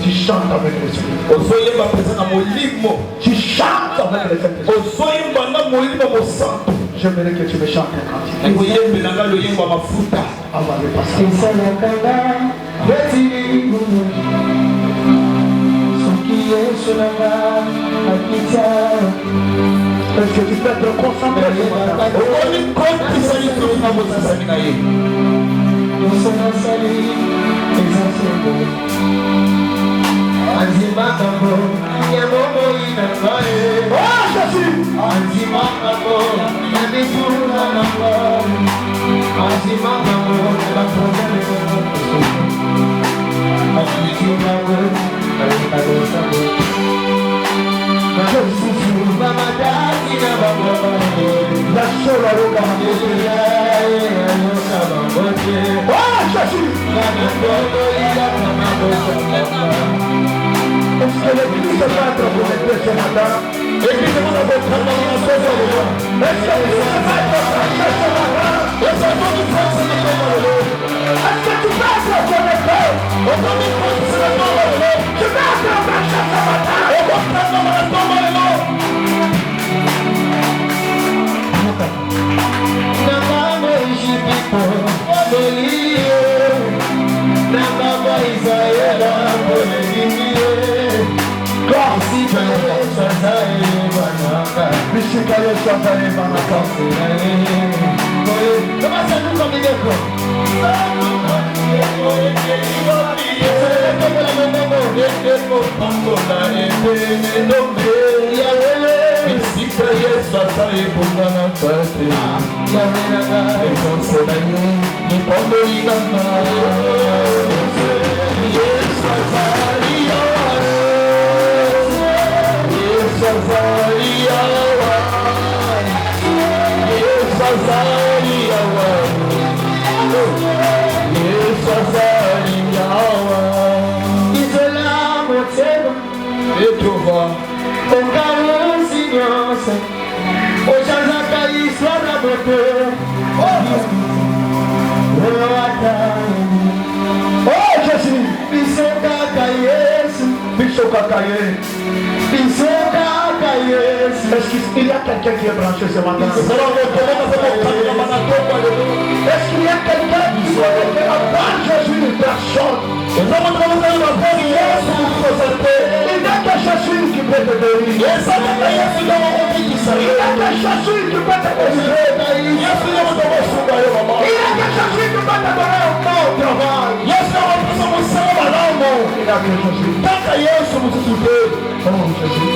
Tu chantes avec l'esprit. Tu chantes avec les Saint-Esprit. J'aimerais que tu me chantes un cantique. On va le passer. Est-ce que tu peux être concentré sur est-ce que l'église va être connectée ce matin? Est-ce que tu vas être connecté ce matin? Est-ce que tu vas être connecté ce matin? Est-ce que tu vas être connecté? Tu vas être marché ce matin? Est-ce qu'il y a quelqu'un qui est branché ce matin? Est-ce qu'il y a quelqu'un qui soit avant Jésus une personne? Il n'y a que Jésus qui peut te bénir. Il n'y a que Jésus qui peut te délivrer. Il n'y a que Jésus qui peut te donner un bon travail. Il n'y a que Jésus. Oh Jésus.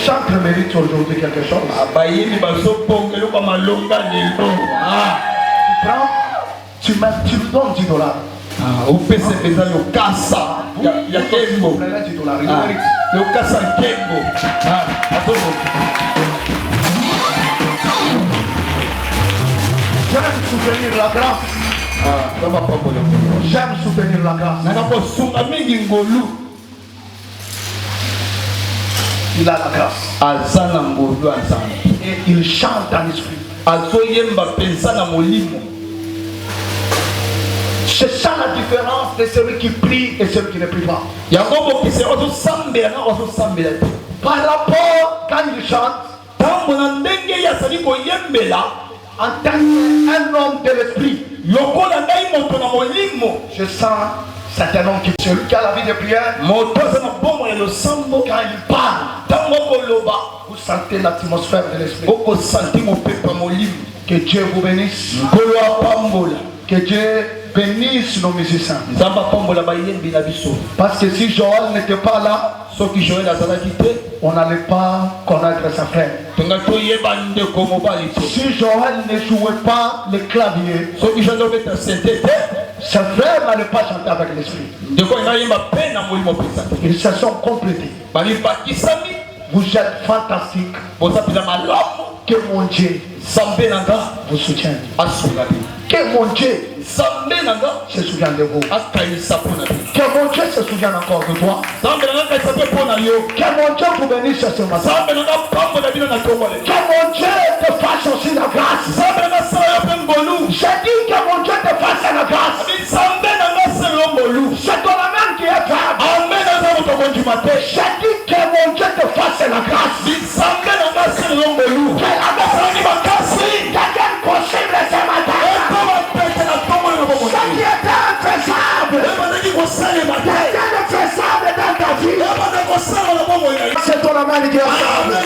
chantres méritent aujourd'hui quelque chose. Tu lui donnes 10 dollars. Au PC déjà le casa, il y a Kembo. Le casa Kembo. J'aime soutenir la grâce. J'aime soutenir la grâce. Il a la grâce. Et il chante en esprit. C'est ça la différence de celui qui prie et celui qui ne prie pas. Par rapport, quand il chante, en tant qu'un homme de l'esprit, je sens c'est un homme qui est celui qui a la vie de prière. Quand il parle, vous sentez l'atmosphère de l'esprit. Que Dieu vous bénisse. Que Dieu bénisse nos musiciens. Parce que si Joël n'était pas là, on n'allait pas connaître sa frère. Si Joël ne jouait pas le clavier, sa frère n'allait pas chanter avec l'esprit. Ils se sont complétés. Vous êtes fantastiques. Que mon Dieu vous soutienne. Que mon Dieu se souvienne de vous. Que mon Dieu se souvienne encore de toi. Que mon Dieu vous bénisse ce matin. Que mon Dieu te fasse aussi la grâce. J'ai dit que mon Dieu te fasse la grâce. C'est ton amen qui est faible. J'ai dit que mon Dieu te fasse la grâce. Quelqu'un possible ce matin. Ce qui est infaisable. Quelqu'un de faisable dans ta vie. C'est ton amen qui est faible.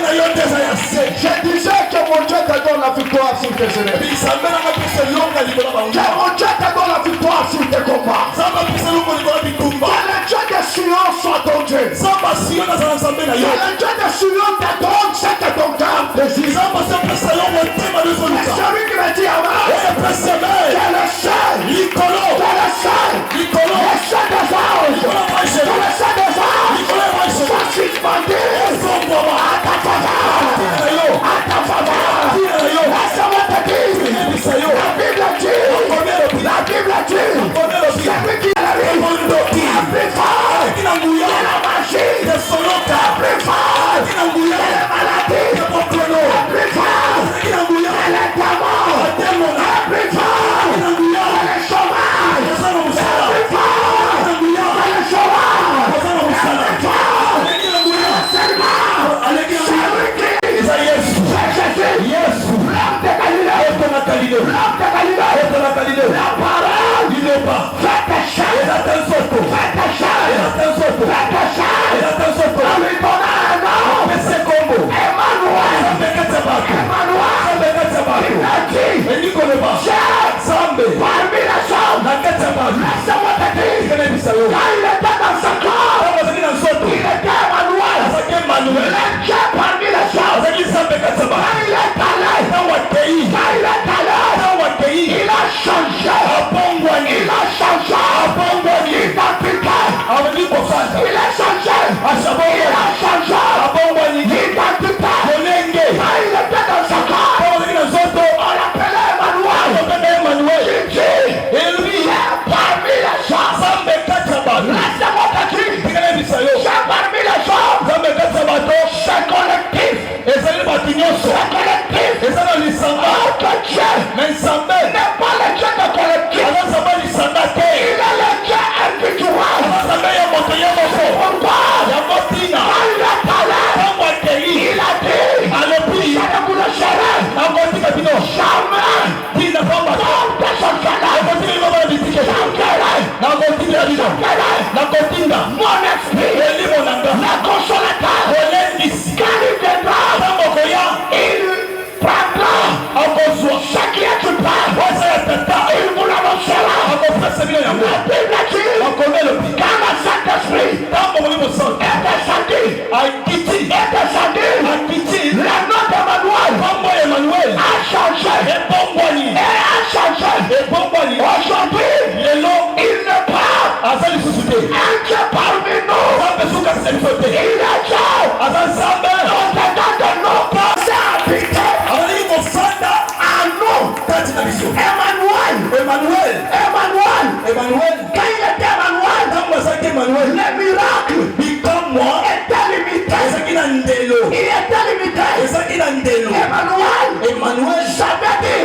Je disais que mon Dieu te donne la victoire sur tes ennemis. Que mon Dieu te donne la victoire sur tes combats. Que le Dieu de Sion soit ton Dieu. Que le Dieu de Sion te donne ce que ton cœur désire. Celui qui me dit amen. Que le seul. Que le seul des anges. Que le seul des anges. Soit suspendu. À ta faveur. Laisse-moi te dire. La Bible dit. Celui qui est la vie. Plus fort. Que la magie. Plus fort. Que la maladie. Plus fort. Que les démons. Plus fort. Que le chômage. Plus fort. Que le chômage. Plus fort. La parole du débat. Faites tes chèques. Faites tes il a changé. Il a changé. Mon esprit, la consolateur, quand il viendra, il prendra ce qui est du pain, il vous l'annoncera. La Bible dit, quand le Saint-Esprit est descendu, est descendu. Le nom d'Emmanuel a changé. Et a changé. Aujourd'hui, il ne parle. Un Dieu parmi nous. Il est Dieu. Emmanuel. Quand il était Emmanuel, les miracles étaient limités. Il était limité. Emmanuel, jamais dit.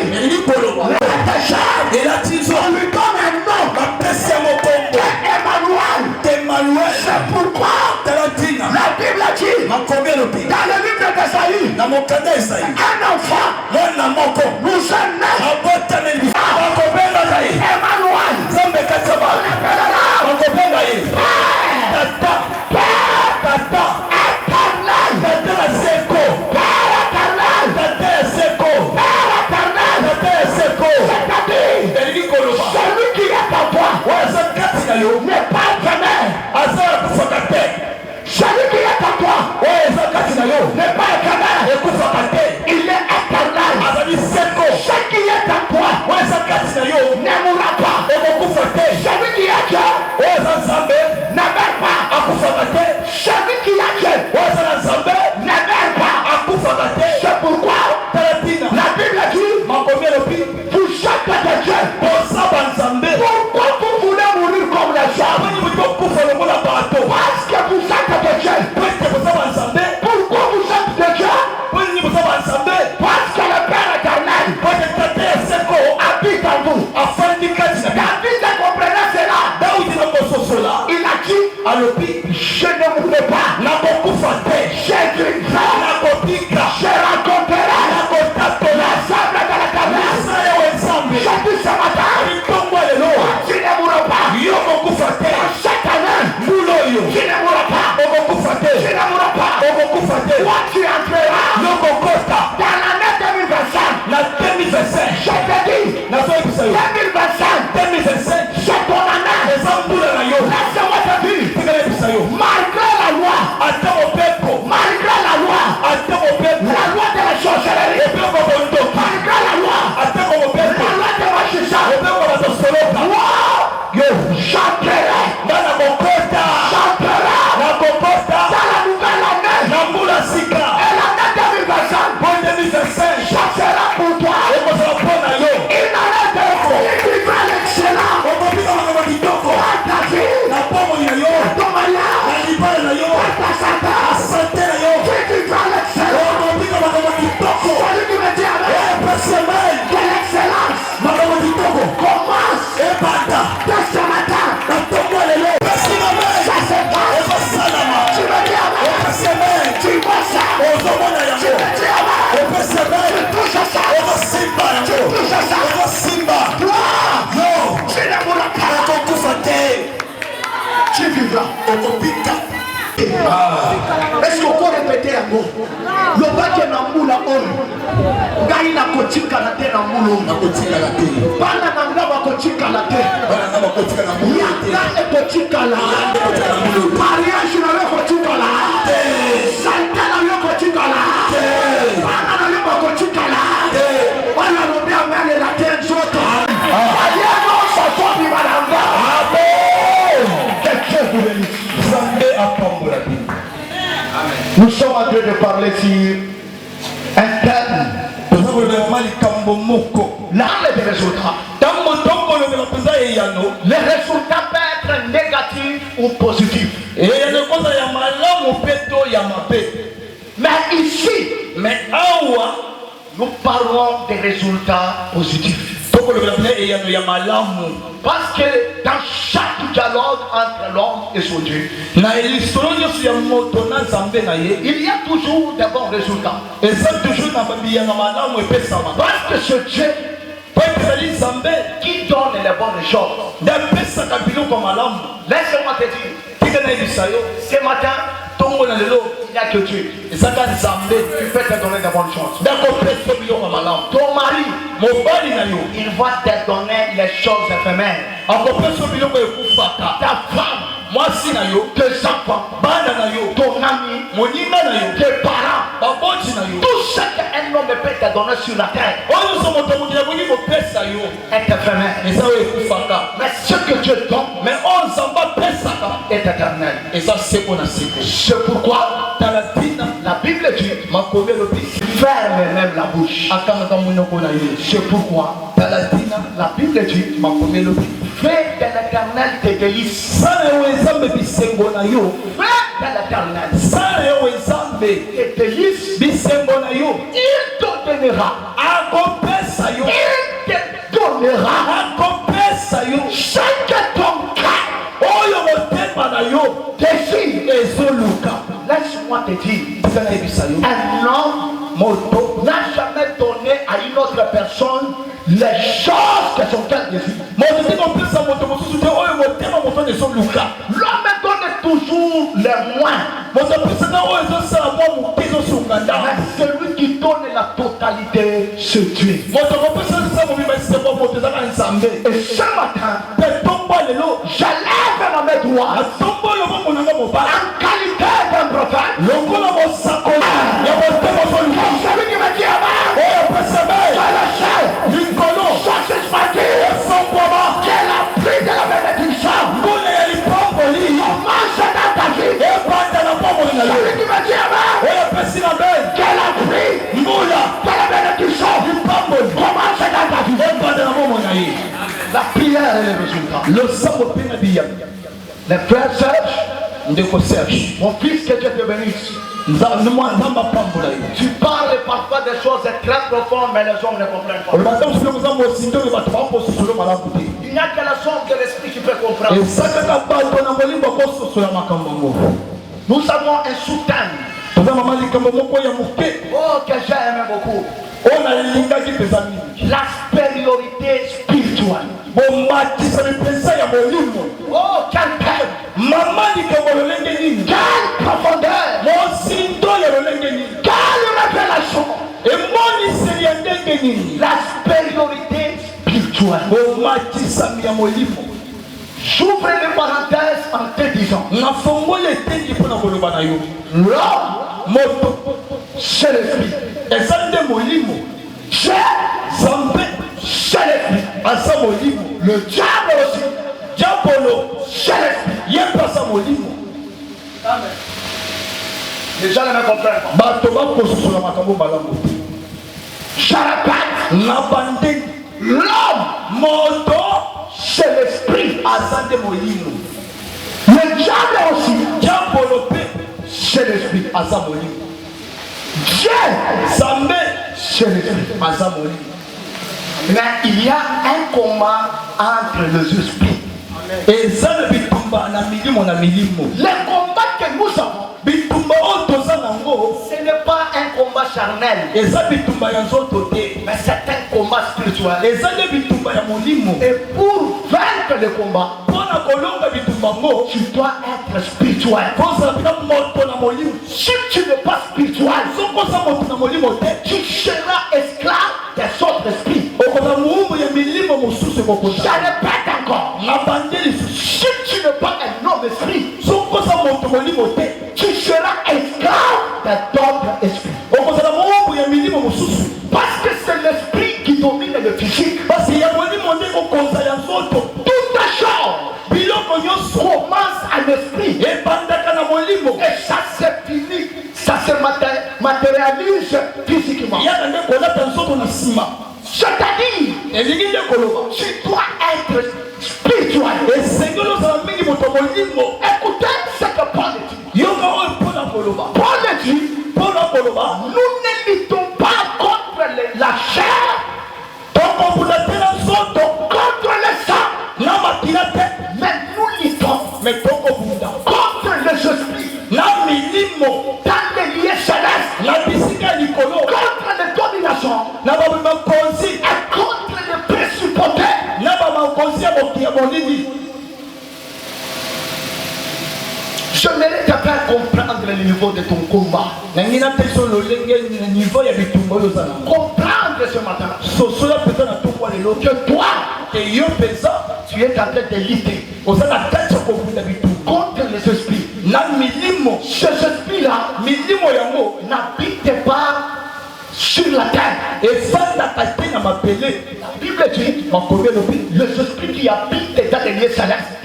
On lui donne un nom. Emmanuel. C'est pourquoi la Bible dit dans le livre d'Esaïe, un enfant nous est né. Emmanuel. Celui qui est en toi n'est pas éternel. Celui qui est en toi n'est pas éternel. Il est éternel. Ce qui est en toi ne mourra pas. Celui qui a Dieu ne meurt pas. Celui qui a Dieu ne meurt pas. C'est pourquoi la Bible dit vous êtes de Dieu. Pourquoi vous voulez mourir comme les hommes? Parce que vous êtes de Dieu. Pourquoi vous êtes de Dieu? Parce que le Père éternel habite en vous. David comprenait cela. Il a dit je ne mourrai pas. Je vivrai. Je rencontrerai l'ensemble de l'éternel. Je dis ce matin, tu ne mourras pas. Cette année, tu ne mourras pas. Tu ne mourras pas. Toi, tu entreras dans l'année 2025. Je te dis, 2025, c'est ton année. Laisse-moi te dire, malgré la loi, la loi de la sorcellerie, malgré la loi de magicien, j'entrerai dans la nouvelle année. Et l'année 2025, ça sera pour toi une année de l'excellent. Ta vie, ton mariage, ta santé, tu vivras l'excellent. Celui qui me dit avec que l'excellence commence dès ce matin. Ça se passe. Tu me dis avec. Tu vois ça. Tu me dis avec. Tu touches ça. Tu touches ça. Toi, tu ne mourras pas. Tu vivras. Est-ce qu'on peut répéter un mot? Le bac na mula on. Gai na kotika na te na mulo. Bana na ngaba kotika na te. Yaka e kotika la. Mariage na le kotika la. Santa na le kotika la. Bana na le kotika la. Wana robia mele la te nzoto. Adia no sa toi bi malanga. Amen. Que Dieu vous bénisse. Nous sommes en train de parler sur un thème. L'arrêt des résultats. Les résultats peuvent être négatifs ou positifs. Mais ici, nous parlons des résultats positifs. Parce que dans chaque dialogue entre l'homme et son Dieu, il y a toujours de bons résultats. Parce que ce Dieu qui donne les bonnes choses. Laisse-moi te dire, ce matin, il n'y a que Dieu. Tu peux te donner de bonnes choses. Ton mari, il va te donner les choses éphémères. Ta femme, tes enfants, ton ami, tes parents, tout ce qu'un homme peut te donner sur la terre, est éphémère. Mais ce que Dieu donne est éternel. C'est pourquoi la Bible dit ferme même la bouche. C'est pourquoi la Bible dit fais de l'éternel tes délices. Fais de l'éternel tes délices. Il te donnera. Il te donnera ce que ton cœur désire. Laisse-moi te dire, un homme n'a jamais donné à une autre personne les choses que son cœur désire. L'homme donne toujours les moins. Mais celui qui donne la totalité, c'est Dieu. Et ce matin, j'élève ma main droite en qualité d'un prophète. Celui qui me dit qu'elle a pris de la bénédiction. Commence dans ta vie. Celui qui me dit qu'elle a pris de la bénédiction. Commence dans ta vie. La prière est le résultat. Les frères Serge, mon fils, que Dieu te bénisse. Tu parles parfois des choses très profondes, mais les hommes ne comprennent pas. Il n'y a que la somme de l'esprit qui peut comprendre. Nous avons un soutien. Oh, que j'aime beaucoup. La supériorité spirituelle. Oh, quel père! Quelle profondeur! Quelle révélation! La supériorité spirituelle. J'ouvre les parenthèses en te disant, l'homme, c'est l'esprit. C'est l'esprit. Le diable aussi. C'est l'esprit. Amen. Les gens ne me comprennent pas. Je répète. L'homme, c'est l'esprit. Le diable aussi. C'est l'esprit. Dieu, c'est l'esprit. Mais il y a un combat entre les esprits. Et ça, le combat que nous avons, ce n'est pas un combat charnel, mais c'est un combat spirituel. Et pour vaincre le combat, tu dois être spirituel. Si tu n'es pas spirituel, tu seras esclave des autres esprits. Je répète encore. Si tu n'es pas un homme esprit, tu seras esclave d'autres esprits. Parce que c'est l'esprit qui domine le physique. Toute chose commence à l'esprit. Et ça se finit, ça se matérialise physiquement. C'est-à-dire, tu dois être spirituel. Écoutez ce que Paul dit. Paul dit, nous ne luttons pas contre la chair, contre le sang, mais nous luttons contre les esprits, dans les lieux célestes, contre les dominations, et contre les principautés. Je mérite de faire comprendre le niveau de ton combat. Comprendre ce matin que toi, tu es en train de lutter contre les esprits. na milimo. Ces esprits-là n'habitent pas sur la terre. Et ça, la Bible dit, les esprits qui habitent dans les lieux célestes,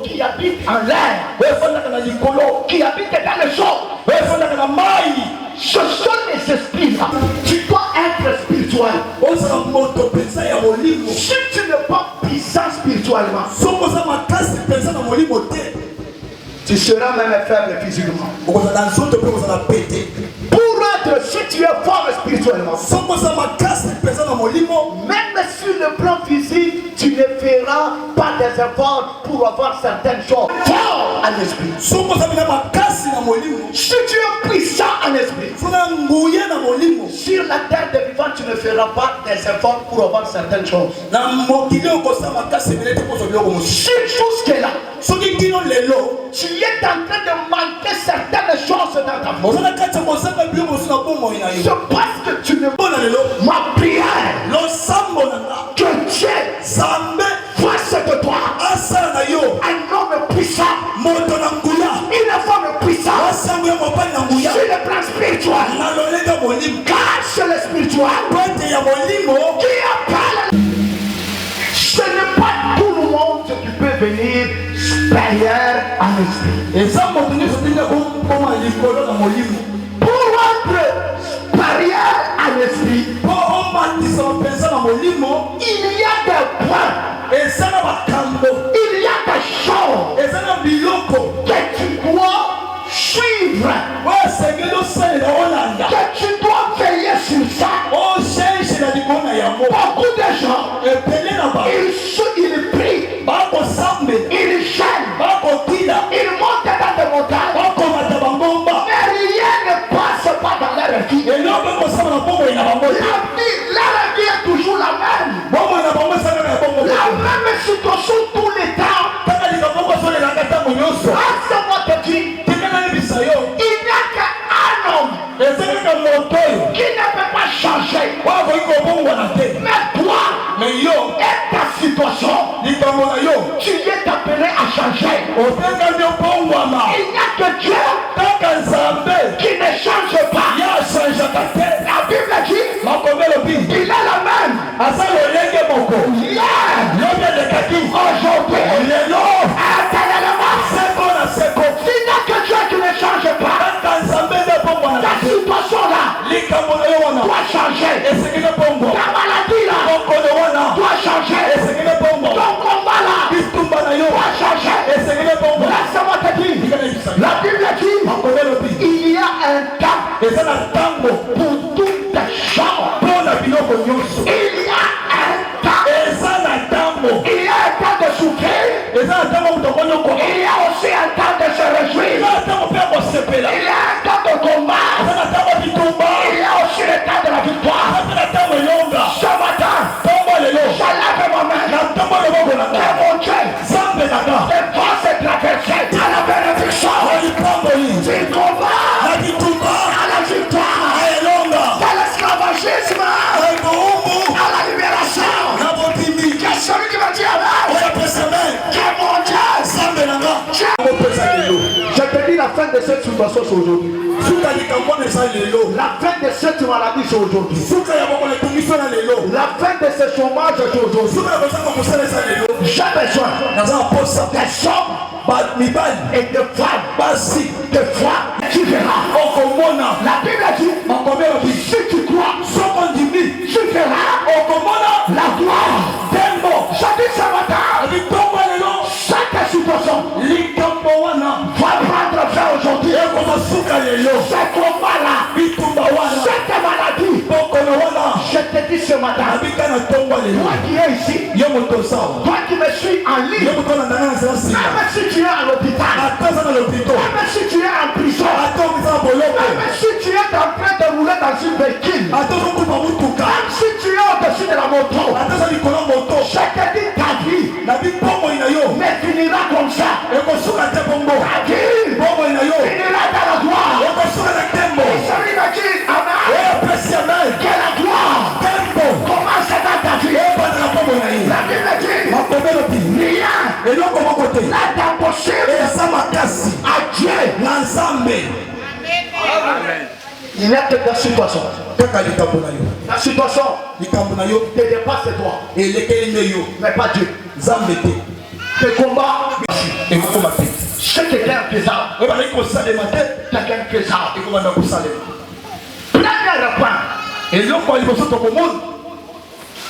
qui habitent en l'air, qui habitent dans les eaux, ce sont les esprits-là. Tu dois être spirituel. Si tu n'es pas puissant spirituellement, tu seras même faible physiquement. Pour être, si tu es fort spirituellement, même sur le plan physique, tu ne feras pas des efforts pour avoir certaines choses. Fort en esprit. Si tu es puissant en esprit, sur la terre des vivants, tu ne feras pas des efforts pour avoir certaines choses. Si jusque-là, tu es en train de manquer certaines choses dans ta vie, c'est parce que tu ne vois ma prière, que Dieu fasse de toi un homme puissant, une femme puissante sur le plan spirituel. Car c'est le spirituel qui appelle. Ce n'est pas tout le monde qui peut venir supérieur en esprit. Et ça, pour être supérieur en esprit, il y a des points, il y a des choses que tu dois suivre, que tu dois veiller sur ça. Beaucoup de gens, ils prient, ils gênent, ils montent dans des montagnes, mais rien ne passe pas dans leur vie. La vie est toujours la même. La même situation tous les temps. Laisse-moi te dire, il n'y a qu'un homme qui ne peut pas changer. Mais toi, et ta situation, tu es appelé à changer. Il n'y a que Dieu qui ne change pas. La Bible dit, il est la même. Hier, aujourd'hui, éternellement. Il n'y a que Dieu qui ne change pas. Ta situation-là doit changer. Ta maladie-là doit changer. Ton combat-là doit changer. Laisse-moi te dire, la Bible dit, il y a un temps pour toutes les choses. Il y a un temps. Il y a un temps de souffrir. Il y a aussi un temps de se réjouir. Il y a un temps de combat. Il y a aussi le temps de la victoire. Ce matin, j'enlève ma main. Et mon Dieu, je passe et traverser à la bénédiction. Du combat à la victoire. De l'esclavagisme à la libération. Il y a celui qui va dire amen. Que mon Dieu. Je te dis la fin de cette situation c'est aujourd'hui. La fin de cette maladie c'est aujourd'hui. La fin de ce chômage c'est aujourd'hui. J'ai besoin des hommes et de femmes, de foi. Tu verras. La Bible dit, si tu crois, tu verras la gloire. Je dis ce matin, chaque situation va prendre fin aujourd'hui. Ce combat-là, cette maladie, je te dis ce matin, toi qui es ici, toi qui me suis en ligne, même si tu es à l'hôpital, même si tu es en prison, même si tu es en train de rouler dans une véhicule, même si tu es au-dessus de la moto, je te dis ta vie ne finira comme ça. Ta vie finira dans la gloire. Et celui qui dit amen, que la gloire commence dans ta vie. La Bible dit, rien n'est impossible Il n'y a que ta situation. La situation te dépasse toi. Mais pas Dieu. Tes combats. Ce qui est un pesard. Quelqu'un pesard. Premier point.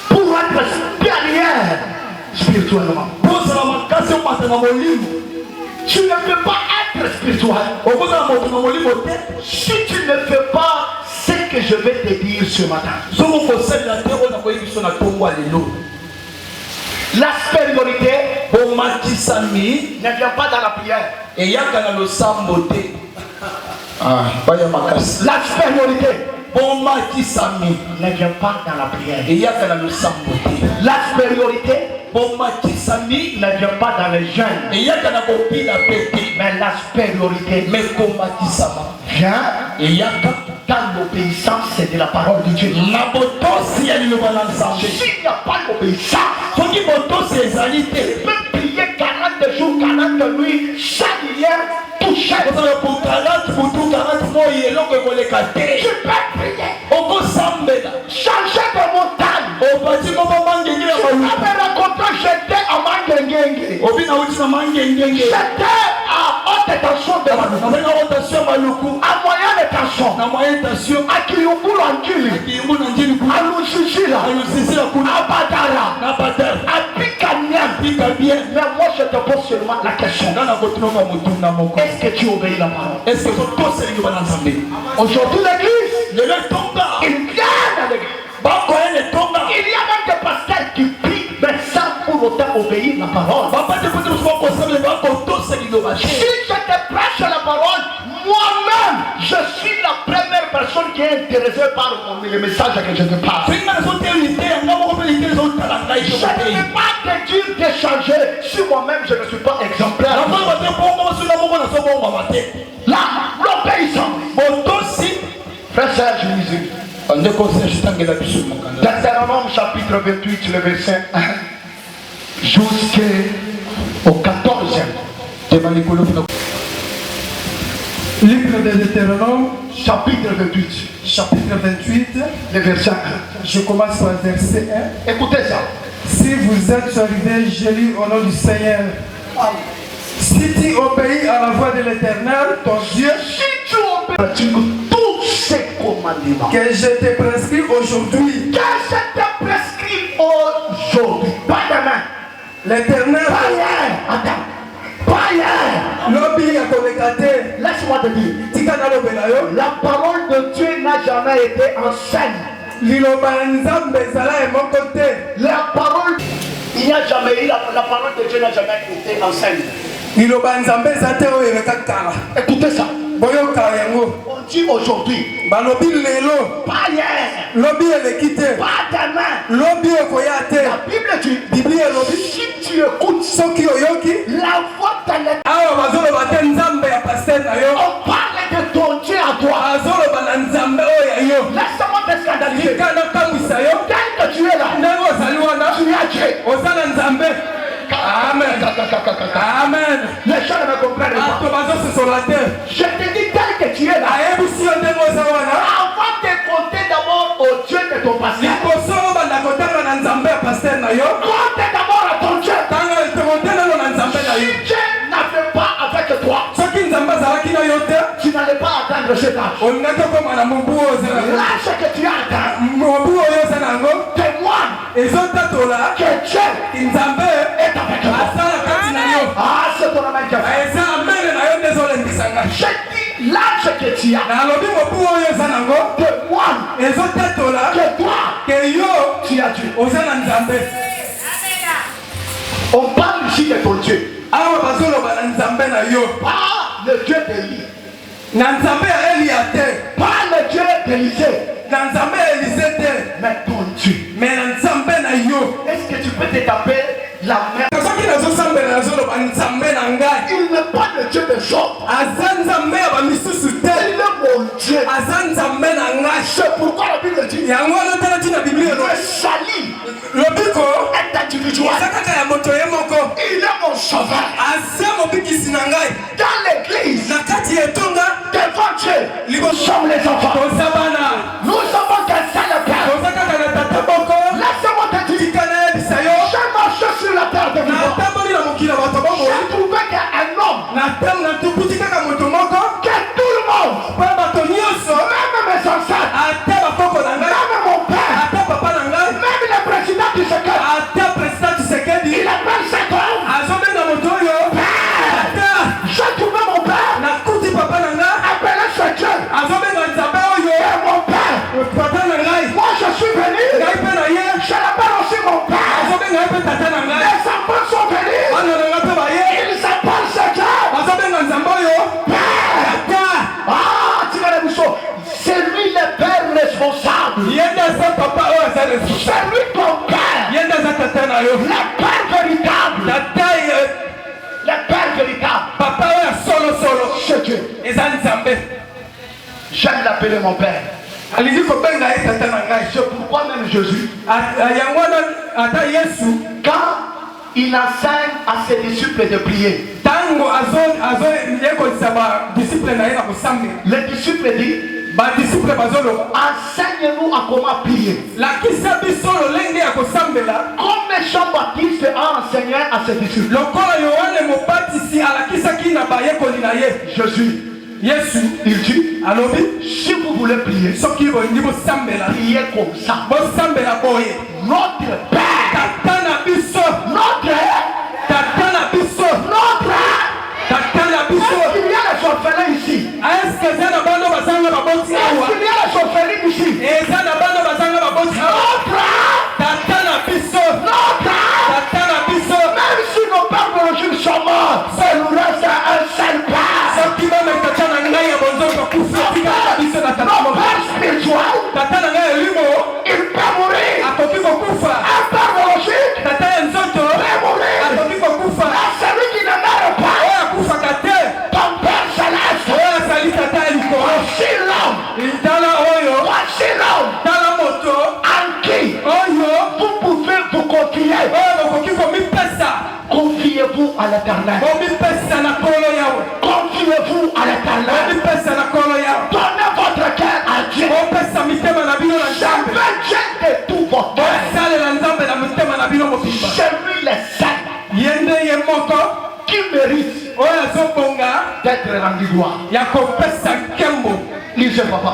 Pour être supérieur spirituellement. Tu ne peux pas être spirituel si tu ne fais pas ce que je vais te dire ce matin. La supériorité ne vient pas dans la prière. La supériorité ne vient pas dans la prière. La supériorité ne vient pas dans les jeunes. Mais la supériorité vient dans l'obéissance de la parole de Dieu. S'il n'y a pas d'obéissance, tu peux prier 40 jours, 40 nuits, chaque hier, toucher. Tu peux prier. Changer de montagne. Tu peux me rencontrer, j'étais à Mangengenge. J'étais à haute tension de Maluku. À moyenne tension. À Kiyungulu Angili. À Lushisila. À Badara. À Pikanyam. Mais moi je te pose seulement la question. Est-ce que tu obéis la parole? Aujourd'hui l'église, il vient dans l'église. Il y a même des pasteurs qui prient, mais sans pour autant obéir la parole. Si je te prêche la parole, moi-même, je suis la première personne qui est intéressée par le message que je te parle. Je ne peux pas te dire de changer si moi-même je ne suis pas exemplaire. Là, l'obéissance. Frère Serge Jésus. Deutéronome chapitre 28, le verset 1 jusqu'au 14e. Livre de Deutéronome, chapitre 28. Chapitre 28, le verset 1. Je commence par le verset 1. Écoutez ça. Si vous êtes arrivés, je lis au nom du Seigneur. Si tu obéis à la voix de l'Éternel, ton Dieu, si tu obéis tous ces commandements que je te prescris aujourd'hui, pas demain. L'Éternel, pas hier. Laisse-moi te dire, la parole de Dieu n'a jamais été en scène. La parole, il n'y a jamais eu, la parole de Dieu n'a jamais été en scène. Écoutez ça. On dit aujourd'hui, pas hier, pas demain. La Bible dit, si tu écoutes la voix de l'Éternel, on parle de ton Dieu à toi. Laisse-moi te scandaliser. Tel que tu es là, tu as Dieu. Amen. Amen. Les gens ne me comprennent pas. Je te dis tel que tu es là. Avant de compter d'abord au Dieu de ton pasteur. Compte d'abord à ton Dieu. Si Dieu n'avait pas avec toi, tu n'allais pas atteindre cet âge. Là, ce que tu as atteint, témoigne que Dieu est avec toi. Ah, c'est ton amen qui a fait. Je dis là ce que tu as, témoigne que toi, tu as Dieu. On parle ici de ton Dieu. Pas le Dieu d'Élie. Pas le Dieu d'Élisée. Mais ton Dieu. Est-ce que tu peux te taper la main? Il n'est pas le Dieu de Job. Il est mon Dieu. C'est pourquoi la Bible dit le salut est individuel. Il est mon sauveur. Dans l'église, devant Dieu, nous sommes les enfants. C'est lui ton père. Le père véritable. Le père véritable. Papa oya solo solo. C'est Dieu. Eza Nzambe. J'aime l'appeler mon père. Alizi kobenga ye tata na ngai. C'est pourquoi même Jésus, Yango ata Yesu quand il enseigne à ses disciples de prier, tango azo yekolisa ba disciple na ye na kosambela. le disciple dit, Ba disciple bazoloba. enseigne-nous à comment prier. Lakisa biso lolenge ya kosambela. Comme Jean-Baptiste a enseigné à ses disciples. Lokola Yohane Mobatisi alakisaki na bayekoli na ye. Jésus, Yesu il dit, alobi si vous voulez prier, soki bolingi bosambela priez comme ça. bosambela boye. Notre Père, Tata na biso, notre, tata na biso, notre. tata na Est-ce biso. qu'il y a les orphelins ici? Est-ce que eza na bano bazanga baboti Est-ce awa? qu'il y a les orphelins ici? Eza na bano bazanga baboti awa? Notre, Tata na biso, notre. tata na biso. Même si nos pères biologiques sont morts, ça nous reste un seul Père. Soki mama tata na ngai ya bonzoka kufa tika na biso na tata Nos mo. pères spirituels, Tata na ngai elimo il peut mourir. akoki kokufa. Un père biologique Tata ya nzoto peut mourir. akoki kokufa. Mais celui qui ne meurt pas, Oyo akufaka te. ton Père céleste, Oyo azali tata ya likolo. voici l'homme, Tala oyo, voici l'homme tala moto en qui oyo vous pouvez vous confier. oyo bokoki komipesa. Confiez-vous à l'éternel. Bomipesa na kolo yawe. Confiez-vous à l'éternel. Bomipesa na kolo yawe. Donnez votre cœur à Dieu. Bopesa mitema na bino na Nzambe. Servez Dieu de tout votre cœur. Bosalela Nzambe na mitema na bino mobimba. C'est lui le seul Yende ye moko qui mérite oyo azobonga d'être rendu gloire. ya kopesa nkembo. Lisez papa.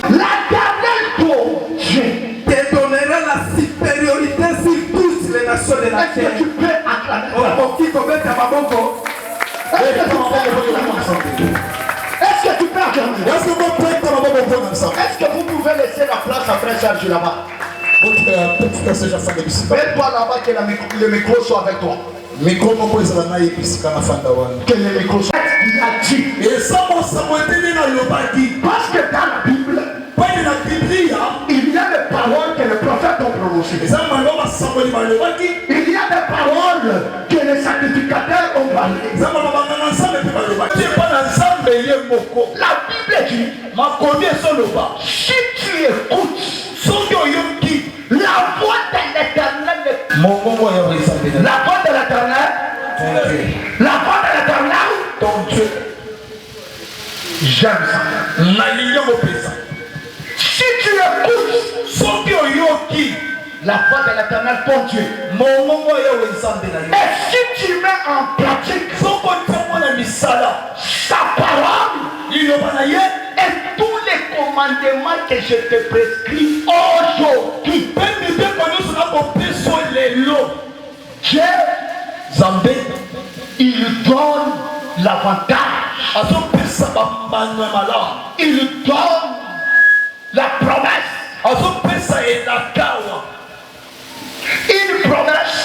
L'éternel ton Dieu. Te donnera la supériorité sur toutes les nations de la Est-ce terre. que tu peux acclamer? Okoki kobeta maboko. Est-ce que tu peux acclamer? Est-ce que tu peux acclamer? Est-ce que vous pouvez laisser la place à Frère Serge là-bas? Mets-toi là-bas que le micro soit avec toi. Que le micro soit. Il a dit. Parce que dans la Bible, il y a des paroles que les prophètes ont prononcées. Il y a des paroles que les sacrificateurs ont parlé. La Bible dit, si tu écoutes la voix de l'éternel, la voix de l'éternel, la voix de l'éternel, ton Dieu, j'aime ça. Si tu écoutes la voix de l'éternel, ton Dieu, et si tu mets en pratique sa parole et tous les commandements que je te prescris aujourd'hui, Dieu, il donne l'avantage, il donne la promesse, une promesse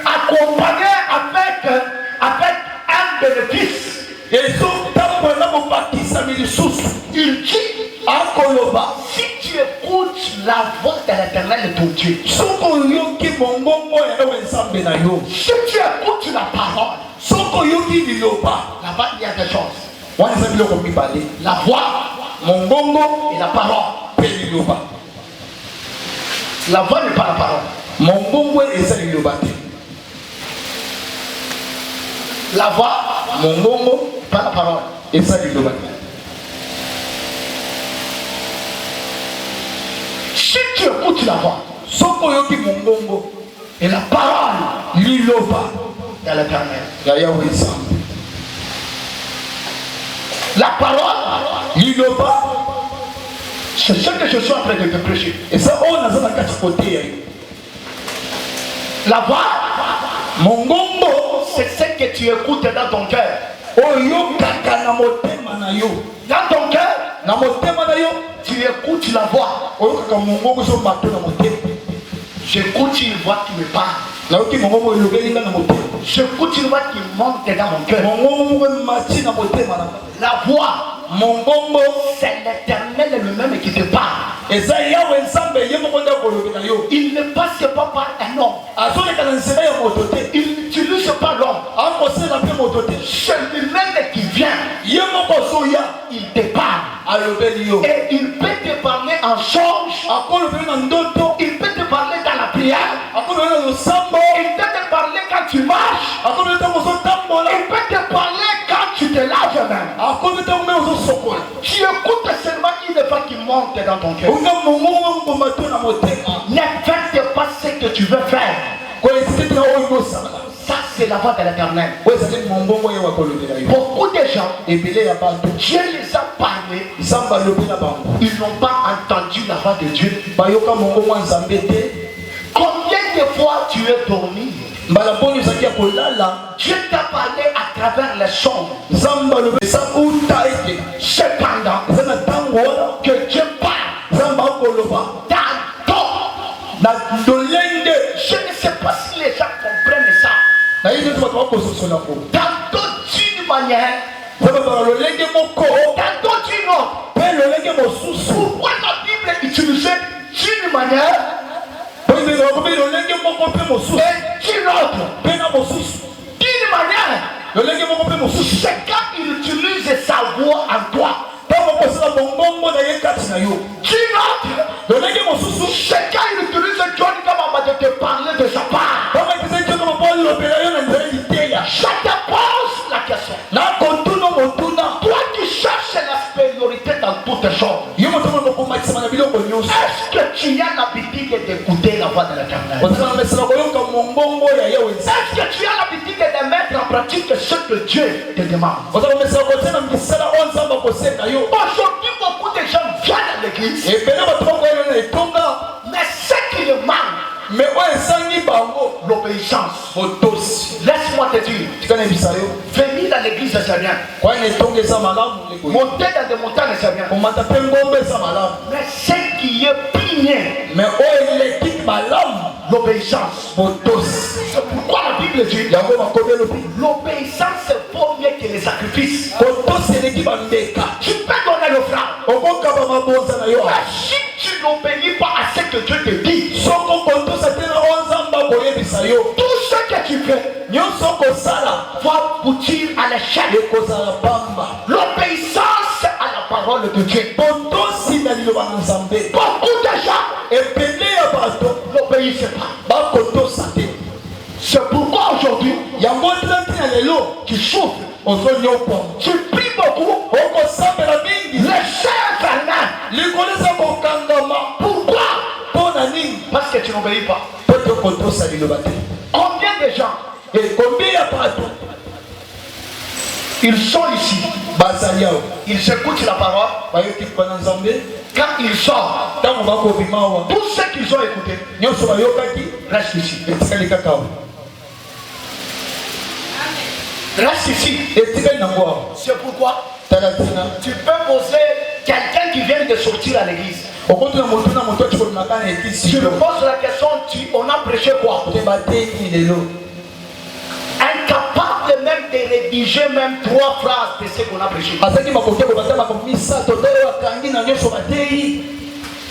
accompagnée avec un bénéfice. Il dit, si tu écoutes la voix de l'éternel de ton Dieu, si tu écoutes la parole, là-bas il y a des choses. La voix et la parole. La voix n'est pas la parole. La voix, pas la parole. Si tu écoutes la voix et la parole de l'éternel, la parole, c'est ce que je suis en train de te prêcher. La voix, c'est ce que tu écoutes dans ton cœur. Dans ton cœur, tu écoutes la voix. J'écoute une voix qui me parle. J'écoute une voix qui monte dans mon cœur. La voix c'est l'Éternel lui-même qui te parle. Il ne passe pas par un homme. Il n'utilise pas l'homme. C'est lui-même qui vient. Il te parle. Et il peut te parler en songe. Il peut te parler dans la prière. Il peut te parler quand tu marches. Il peut te parler quand tu te laves même. Tu écoutes seulement une fois qu'il monte dans ton cœur. N'invente pas ce que tu veux faire. Ça, c'est la voix de l'Éternel. Beaucoup de gens, Dieu les a parlé. Ils n'ont pas entendu la voix de Dieu. Combien de fois tu es dormi? Dieu t'a parlé à travers les sons. Cependant, que Dieu parle je ne sais pas si les gens comprennent ça. Tantôt d'une manière, tantôt d'une autre. Pourquoi la Bible est utilisée d'une manière et d'une autre? D'une manière, c'est quand il utilise sa voix en toi. D'une autre, c'est quand il utilise John Kabamba de te parler de sa part. Je te pose la question. Toi qui cherches la supériorité dans toutes les choses, est-ce que tu as l'habitude d'écouter la voix de l'Éternel? Est-ce que tu as l'habitude de mettre en pratique ce que Dieu te demande? Aujourd'hui, beaucoup de gens viennent à l'église, mais ce qui leur manque, l'obéissance. Laisse-moi te dire, venir dans l'église c'est bien, monter dans des montagnes c'est bien, mais ce qui est bien, l'obéissance. C'est pourquoi la Bible dit l'obéissance vaut mieux que les sacrifices. Tu peux donner l'offrande, mais si tu n'obéis pas à ce que Dieu te dit, tout ce que tu fais va aboutir à l'échec. L'obéissance à la parole de Dieu. Beaucoup de gens n'obéissent pas. C'est pourquoi aujourd'hui tu souffres, tu pries beaucoup, les chers infernales. Pourquoi? Parce que tu n'obéis pas. Combien de gens ils sont ici, ils écoutent la parole. Quand ils sortent, tout ce qu'ils ont écouté reste ici. Reste ici. C'est pourquoi tu peux poser quelqu'un qui vient de sortir à l'église. Je me pose la question, on a prêché quoi? Incapable même de rédiger même 3 phrases de ce qu'on a prêché.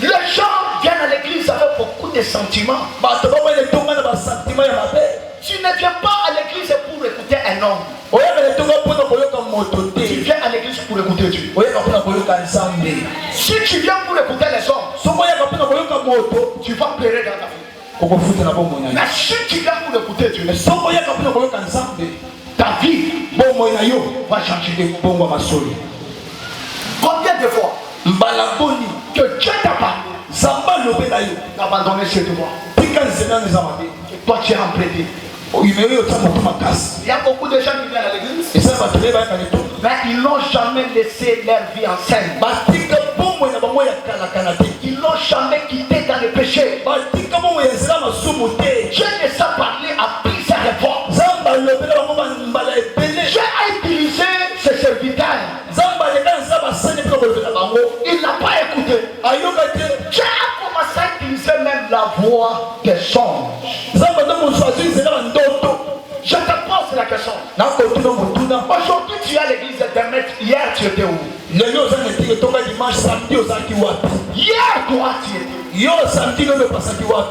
Les gens viennent à l'église avec beaucoup de sentiments. Tu ne viens pas à l'église pour écouter un homme. Tu viens à l'église pour écouter Dieu. Si tu viens pour écouter les hommes, tu vas pleurer dans ta vie. Mais si tu viens pour écouter Dieu, ta vie va changer. Combien de fois que Dieu t'a parlé, d'abandonner ses devoirs, et toi tu es emprunté. Il y a beaucoup de gens qui viennent à l'église, mais ils n'ont jamais laissé leur vie en scène. Ils n'ont jamais quitté dans le péché. Dieu les a parlé à plusieurs fois. Dieu a utilisé ses serviteurs. Il n'a pas écouté. Dieu a commencé à utiliser même la voix des songes. Je te pose la question. Aujourd'hui tu es à l'église, permettre, hier tu étais où? Le lieu où on est dimanche, samedi, aux Akiwap. Hier, toi, tu étais. Yo, samedi, le passe Akiwap.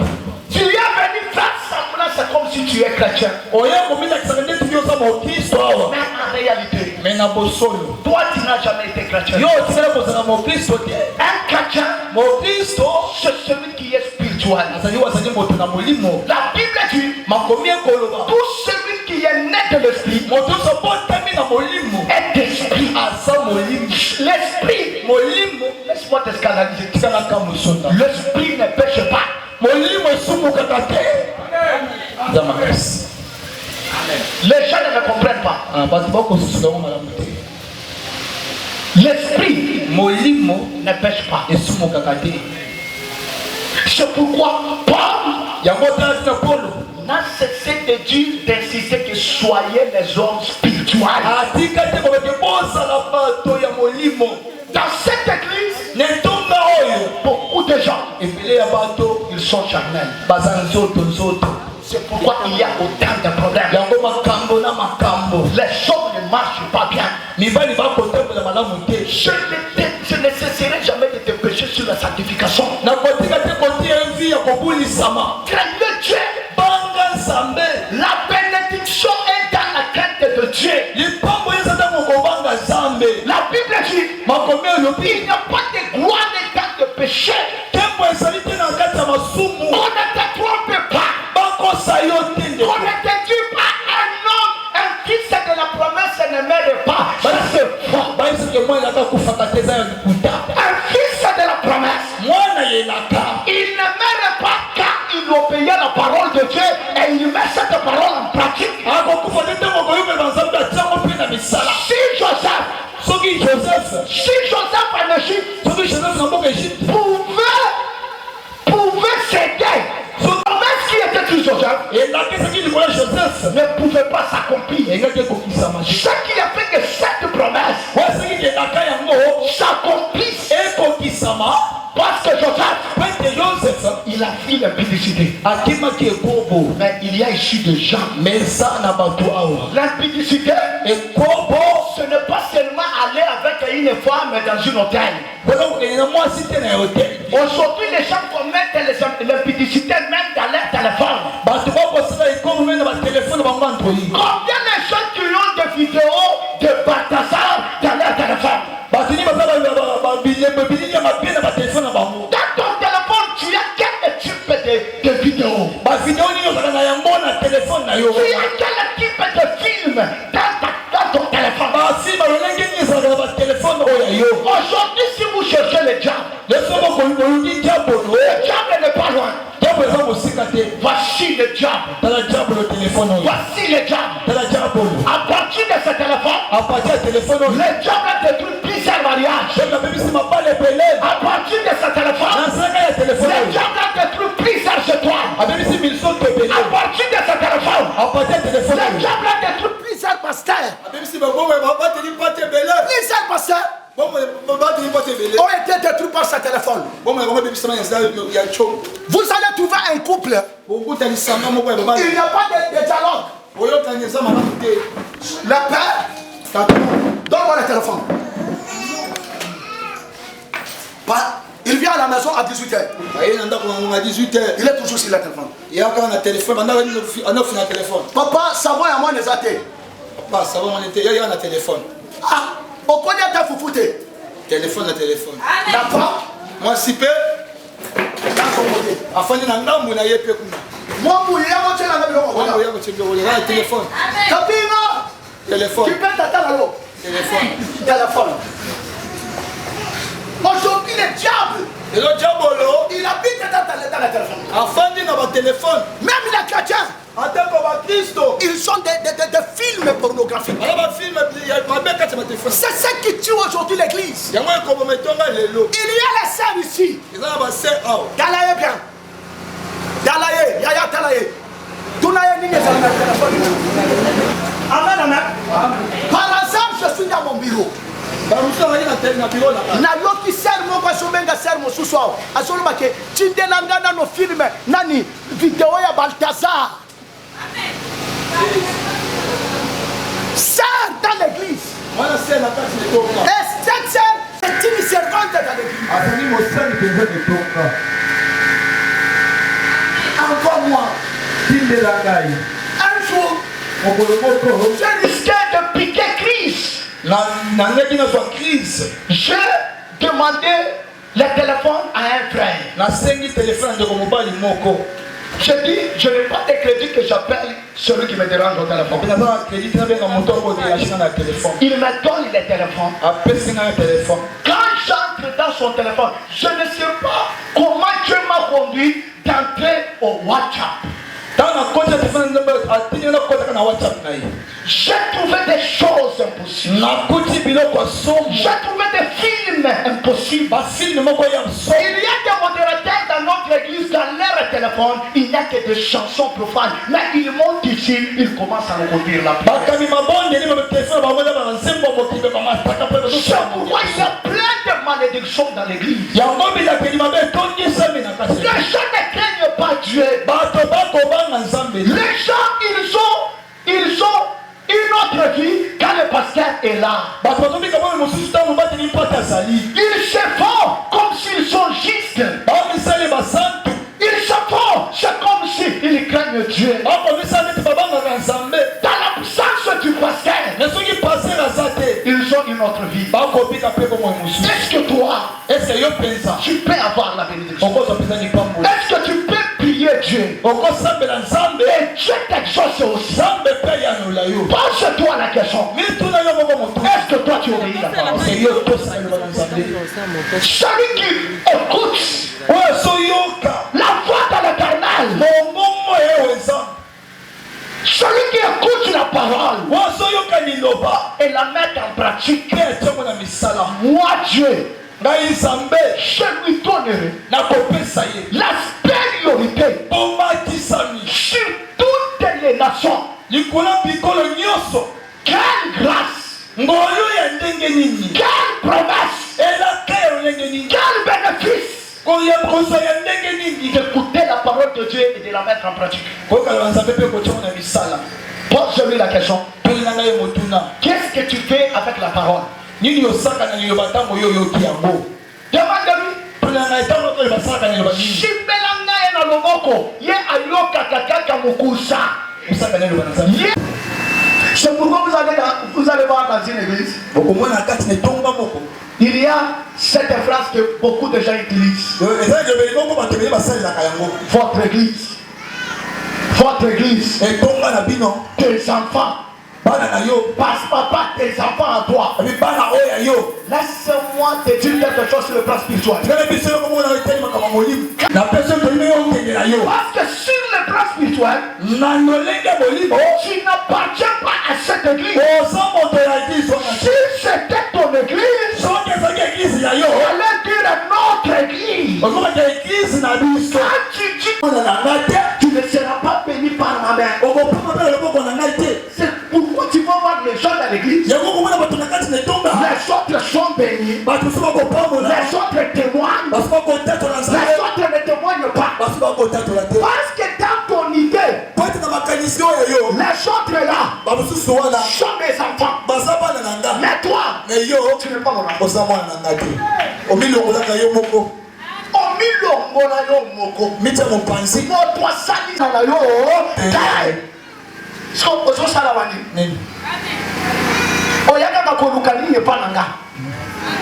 Tu es venu faire semblant, c'est comme si tu es chrétien. Oye, comme il a dit que tu es mon Christ. Mais en réalité, mais na bosolo. toi, tu n'as jamais été chrétien. Yo, tu es posé mon Christ. Un chrétien, Mon Christ, c'est celui qui est spirituel. ça dit, ça dit, mon molimo. La Bible dit, Ma combien koloba. tout celui qui est né de l'esprit Mon Dieu, ça porte terminer na molimo. est d'esprit. À ça, molimo. L'esprit, Molimo. laisse-moi te scandaliser. Ça n'a qu'à me sonner. L'esprit ne pêche pas. Molimo est sous mon kakate. Dans ma grâce. Les gens ne me comprennent pas. Ah, parce que beaucoup se sont malades. L'esprit Molimo ne pêche pas. est sous mon kakate. C'est pourquoi Paul Yamota na polo. n'a cessé de dire, d'insister que soyez les hommes spirituels. Atika te ko ke bosa la pato ya molimo. Dans cette église, Netonga oyo. beaucoup de gens, Ebele ya bato ils sont charnels. bazanzoto nzoto. C'est pourquoi il y a autant de problèmes. Yango makambo na makambo. Les hommes ne marchent pas bien. Mibali ba kotembola malamu te. Je ne cesserai jamais de te pécher sur la sanctification. Na kotika te kotia envie ya kobulisama. Craignez Dieu. Banga nzambe. La bénédiction est dans la crainte de Dieu. Lipambo ezata mokobanga nzambe. La Bible dit, Makomi olobi. il n'y a pas de gloire dans le péché. Tembo ezali te na kati ya masumu. On ne te trompe pas. Bakosa yo te ndeko. On ne te dit pas un homme, un fils de la promesse ne meurt pas. Ça c'est faux. Baisike mwana akakufaka te eza ya likuta. Un fils de la promesse, Mwana yelaka. il ne meurt pas car il obéit à la parole de Dieu et il met cette parole en pratique. Akokufa te ntango koyokela nzambe atiango mpe na misala. Si Joseph en Égypte soki Joseph na mboka Égypte pouvait céder, son promesse qui était sur Joseph elakisaki likolo ya Joseph ne pouvait pas s'accomplir. engaki ekokisama. Ce qui a fait que cette promesse wasiki elaka yango s'accomplisse, ekokisama parce que Joseph, pete Joseph il a fui l'impudicité. akimaki ekobo. Mais il y a ici des gens. mais eza na bato awa L'impudicité, ekobo ce n'est pas seulement aller avec une femme dans une hôtel. mpona kokende na mwasi te na hotel. Aujourd'hui, les gens commettent l'impudicité même dans leur téléphone. bato bakosala ekobo me na batelefone bango android. Combien de gens qui ont des vidéos de Balthazar dans leur téléphone? bato ni baza bilili ya mabe na batelefone na bango. Dans ton téléphone, tu as quel type de vidéo? bavideo nini ozala na yango na telefone na yo. Tu as quel type de film dans ton téléphone? basi balolenge nini ezalaka na batelefone oyo ya yo. Aujourd'hui, si vous cherchez le diable, lesoko bolingi diabolo le diable n'est pas loin. diabo eza mosika te. Voici le diable. tala diabolo telefone oyo. Voici le diable. tala diabolo À partir de ce téléphone, apati ya telefone oyo. le diable a détruit plusieurs mariages. donc abebisi mabala ebele À partir de ce téléphone, na nzaka ya telefone le oyo. diable a détruit plusieurs étoiles. abebisi misoto ebele À partir de ce téléphone, apati ya telefone le oyo. diable a détruit plusieurs pasteurs. abebisi babongo babateli pote ebele. Plusieurs pasteurs babateli pote ebele. ont été détruits par ce téléphone. bongo yango ebebisama ya tso. Vous allez trouver un couple. bokutalisanga moko ya babali. Il n'y a pas de dialogue. oyokani eza malamu te. Le père, donne-moi le téléphone. Il vient à la maison à 18h. aye na ndako nango na 18h. Il est toujours sur le téléphone. eyaka na telefone bandaka anofi na telefone. Papa, savon à moi les athées. papa ça va mon été yaka na telefone. Ah, au coin de ta foufouté. telefone na telefone. D'accord. mwasi mpe Dans son côté. afandi na ngambu na ye mpe kuna. Moi, vous y a monté la maison. wana oya kotyebiokolela na telefone. Capina, telefone tu peux t'attendre à l'eau. telefone. Téléphone. Aujourd'hui, le diable, elo diabolo il habite dans le téléphone. afandi na batelefone. Même les chrétiens, atako bakristo ils sont des films pornographiques. ala bafilme mabe kati ya batelefone. C'est ce qui tue aujourd'hui l'église. yango ekobometonga lelo. Il y a les sœurs ici. eza na base awa. Dalaye bien. Dalaye, yaya dalaye. Tunaye nini ça na téléphone. Amen, amen. Par exemple, je suis dans mon bureau. barusa bali na biro na Na yoki ser moko asobenga ser mosusu awa. Azoloba ke tindelanga nano film nani vidéo ya Balthazar. Sœur dans l'église. Et cette sœur est une servante dans l'église. Encore moi. Un jour, je risquais de piquer Christ. J'ai demandé le téléphone à un frère. Je dis, je n'ai pas de crédit que j'appelle celui qui me dérange au téléphone. Il me donne le téléphone. Quand j'entre dans son téléphone, je ne sais pas comment Dieu m'a conduit d'entrer au WhatsApp. J'ai trouvé des choses impossibles. J'ai trouvé des films impossibles. Il y a des modérateurs dans notre église, dans leur téléphone, il n'y a que des chansons profanes. Mais ils montent ici, ils commencent à nous redire la prière. C'est pourquoi il y a plein de malédictions dans l'église. Les gens ne craignent pas Dieu. Les gens, ils ont une autre vie quand le pasteur est là. Ils se font comme s'ils sont justes. Ils se font, c'est comme s'ils craignent Dieu. Dans l'absence du pasteur, ils ont une autre vie. Est-ce que toi, tu peux avoir la bénédiction? Est-ce que tu peux prier Dieu? Et Dieu t'exauce aussi. Pose-toi la question. Est-ce que toi tu obéis la parole? Celui qui écoute la voix dans l'éternel, celui qui écoute la parole et la met en pratique, moi Dieu, je lui donnerai la supériorité sur toutes les nations. Quelle grâce, quelle promesse, quel bénéfice d'écouter la parole de Dieu et de la mettre en pratique. Pose-lui la question. Qu'est-ce que tu fais avec la parole? Demande-lui. C'est pourquoi vous allez voir dans une église, il y a cette phrase que beaucoup de gens utilisent. Votre église, tes enfants, passe papa, tes enfants à toi. Laisse-moi te dire quelque chose sur le plan spirituel. Parce que sur le plan spirituel, tu n'appartiens pas à cette église. Si c'était ton église, allez dire notre église. Quand tu dis, tu ne seras pas béni par ma mère. C'est pourquoi tu vas voir les gens dans l'église. Les autres sont bénis. Les autres témoignent. Les autres ne témoignent pas. Parce que dans ton idée, les autres là sont mes enfants. Mais toi, tu n'es pas mon enfant. oyaka koluka nini epa na nga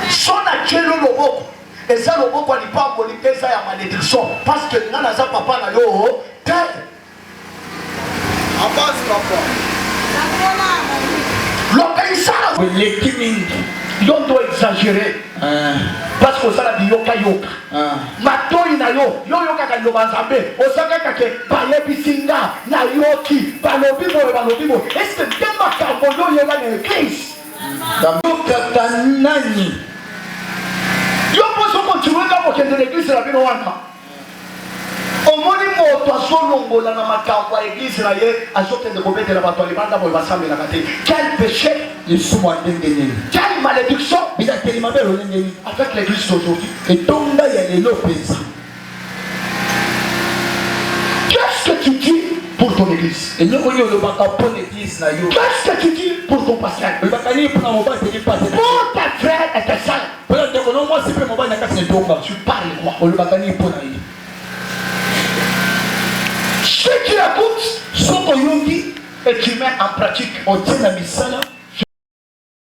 so na tielo loboko eza loboko alipamboli mpe eza ya malédiction parce que nga naza papa na yo te l'obéissance yo ndo exagéré parce que osala biyoka yoka matoi na yo yo yokaka liloba nzambe osakaka ke bayebisi nga na yoki balobi boye est ce que nde makambo yo yoka na église yokaka nani yo mposo kontinueka mokende na église na bino wana omoni moto azolongola na makambo ya église na ye azokende kobetela bato ya libanda boye basambelaka te quel péché lisumu ndenge nini quelle malédiction bilakeli mabe elonge nini avec l'église d'aujourd'hui etonga ya lelo mpenza qu'est-ce que tu dis pour ton église? Et nous connaissons le bacapon l'église na yo. Qu'est-ce que tu dis pour ton pasteur? Le bacani pour mon bas c'est pas. Pour ta frère et ta soeur. Pour le déconon moi c'est pas mon bas na kasi ndonga. Tu parles quoi? Le bacani pour na yo. Si tu écoutes Soko yongi et tu mets en pratique, on tient la misala.